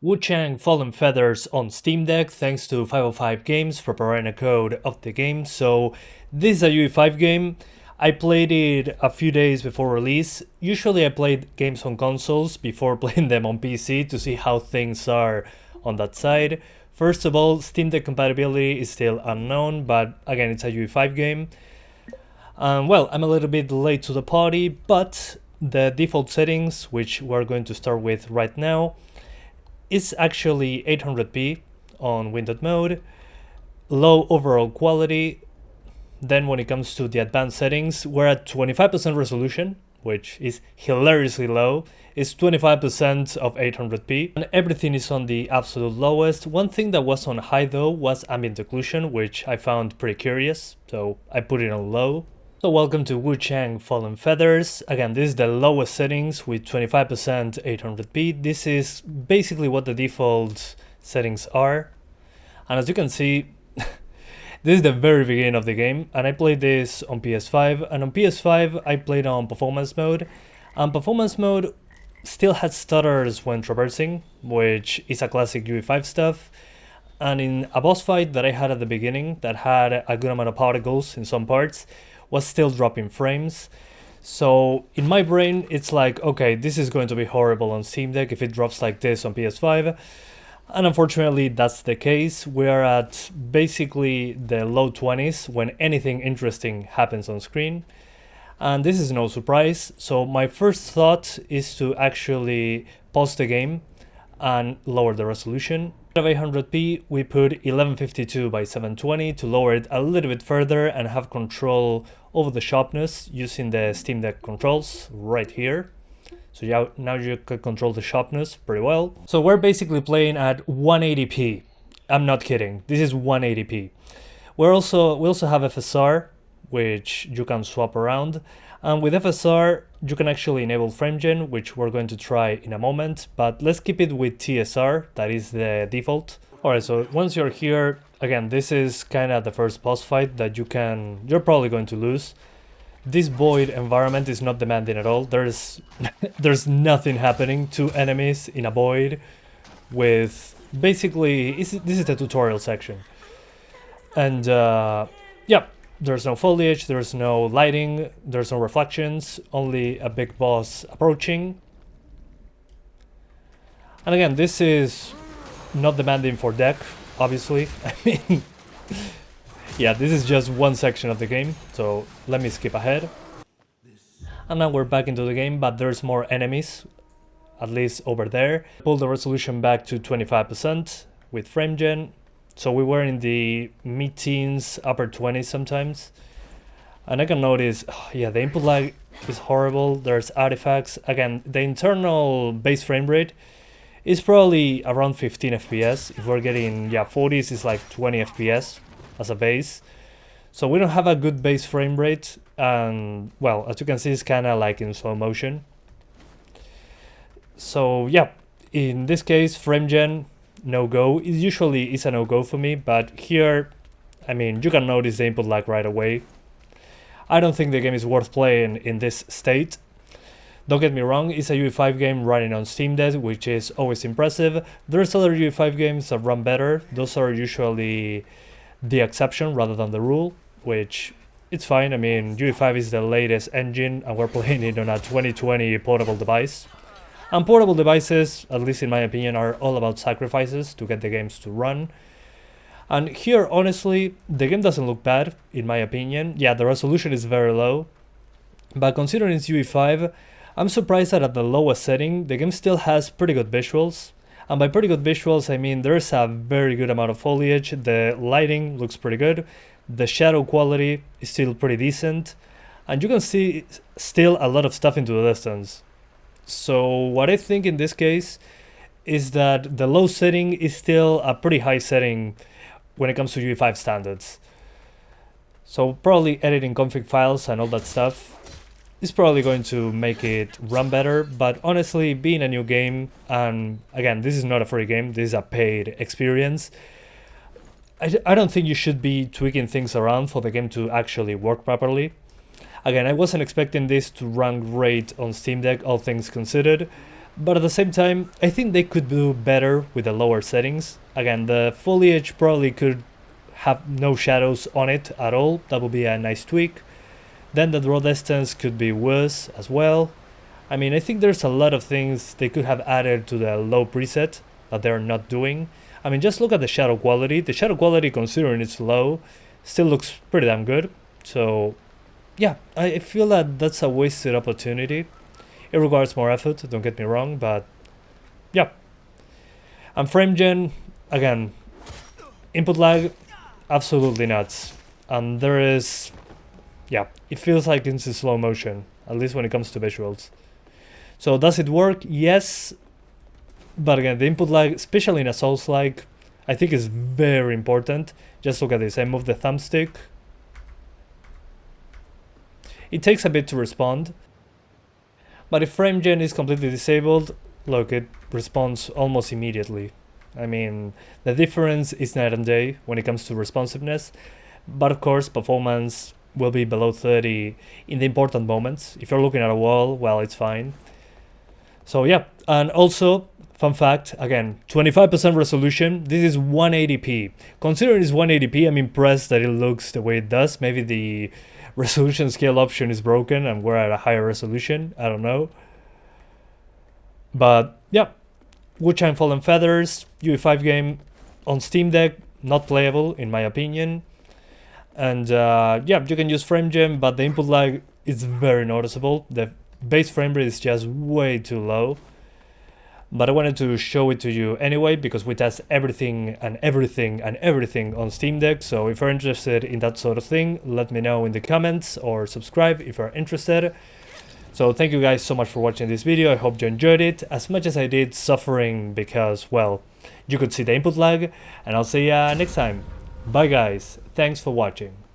Wuchang Fallen Feathers on Steam Deck thanks to 505 Games for providing a code of the game. So this is a UE5 game. I played it a few days before release. Usually I played games on consoles before playing them on PC to see how things are on that side. First of all, Steam Deck compatibility is still unknown, but again, it's a UE5 game. Well, I'm a little bit late to the party, but the default settings, which we're going to start with right now, is actually 800p on windowed mode, low overall quality. Then when it comes to the advanced settings, we're at 25% resolution, which is hilariously low. It's 25% of 800p, and everything is on the absolute lowest. One thing that was on high though was ambient occlusion, which I found pretty curious, so I put it on low. So welcome to Wuchang Fallen Feathers. Again, this is the lowest settings with 25% 800p. This is basically what the default settings are. And as you can see, this is the very beginning of the game, and I played this on PS5, and on PS5 I played on performance mode, and performance mode still had stutters when traversing, which is a classic UE5 stuff. And in a boss fight that I had at the beginning that had a good amount of particles in some parts, was still dropping frames. So in my brain it's like, okay, this is going to be horrible on Steam Deck if it drops like this on PS5. And unfortunately that's the case. We're at basically the low 20s when anything interesting happens on screen. And this is no surprise. So my first thought is to actually pause the game and lower the resolution. Instead of 800p, we put 1152 by 720 to lower it a little bit further and have control over the sharpness using the Steam Deck controls right here. So now you can control the sharpness pretty well. So we're basically playing at 180p. I'm not kidding. This is 180p. We also have FSR, which you can swap around. And with FSR, you can actually enable FrameGen, which we're going to try in a moment. But let's keep it with TSR, that is the default. Alright, so once you're here, again, this is kind of the first boss fight that you're probably going to lose. This void environment is not demanding at all. There's nothing happening. Two enemies in a void with basically, this is the tutorial section. And yeah, there's no foliage, there's no lighting, there's no reflections, only a big boss approaching. And again, this is not demanding for deck, obviously. I mean, yeah, this is just one section of the game, so let me skip ahead. And now we're back into the game, but there's more enemies, at least over there. Pull the resolution back to 25% with FrameGen. So we were in the mid-teens, upper 20s sometimes. And I can notice, yeah, the input lag is horrible. There's artifacts. Again, the internal base frame rate is probably around 15 FPS. If we're getting, yeah, 40s is like 20 FPS as a base. So we don't have a good base frame rate. And, well, as you can see, it's kind of like in slow motion. So, yeah, in this case, FrameGen, no-go. It usually is a no-go for me, but here, I mean, you can notice the input lag right away. I don't think the game is worth playing in this state. Don't get me wrong, it's a UE5 game running on Steam Deck, which is always impressive. There's other UE5 games that run better. Those are usually the exception rather than the rule, which it's fine. I mean, UE5 is the latest engine and we're playing it on a 2020 portable device. And portable devices, at least in my opinion, are all about sacrifices to get the games to run. And here, honestly, the game doesn't look bad, in my opinion. Yeah, the resolution is very low. But considering it's UE5, I'm surprised that at the lowest setting, the game still has pretty good visuals. And by pretty good visuals, I mean there's a very good amount of foliage. The lighting looks pretty good. The shadow quality is still pretty decent. And you can see still a lot of stuff into the distance. So what I think in this case is that the low setting is still a pretty high setting when it comes to UE5 standards. So probably editing config files and all that stuff is probably going to make it run better, but honestly, being a new game, and again, this is not a free game, this is a paid experience, I don't think you should be tweaking things around for the game to actually work properly. Again, I wasn't expecting this to run great on Steam Deck, all things considered, But at the same time, I think they could do better with the lower settings. Again, the foliage probably could have no shadows on it at all. That would be a nice tweak. Then the draw distance could be worse as well. I mean, I think there's a lot of things they could have added to the low preset that they're not doing. I mean, just look at the shadow quality. The shadow quality, considering it's low, still looks pretty damn good. So yeah, I feel that that's a wasted opportunity. It requires more effort, don't get me wrong, but yeah. And frame gen, again, input lag, absolutely nuts. And there is, yeah, it feels like it's in slow motion, at least when it comes to visuals. So does it work? Yes. But again, the input lag, especially in a Souls-like, I think is very important. Just look at this, I move the thumbstick. It takes a bit to respond. But if frame gen is completely disabled, look, it responds almost immediately. I mean, the difference is night and day when it comes to responsiveness. But of course, performance will be below 30 in the important moments. If you're looking at a wall, well, it's fine. So yeah, and also, fun fact, again, 25% resolution, this is 180p. Considering it's 180p, I'm impressed that it looks the way it does. Maybe the resolution scale option is broken and we're at a higher resolution, I don't know. But yeah, Wuchang Fallen Feathers, UE5 game on Steam Deck, not playable in my opinion. And yeah, you can use frame gen, but the input lag is very noticeable. The base frame rate is just way too low. But I wanted to show it to you anyway, because we test everything and everything and everything on Steam Deck. So if you're interested in that sort of thing, let me know in the comments or subscribe if you're interested. So thank you guys so much for watching this video. I hope you enjoyed it as much as I did suffering because, well, you could see the input lag. And I'll see ya next time. Bye guys. Thanks for watching.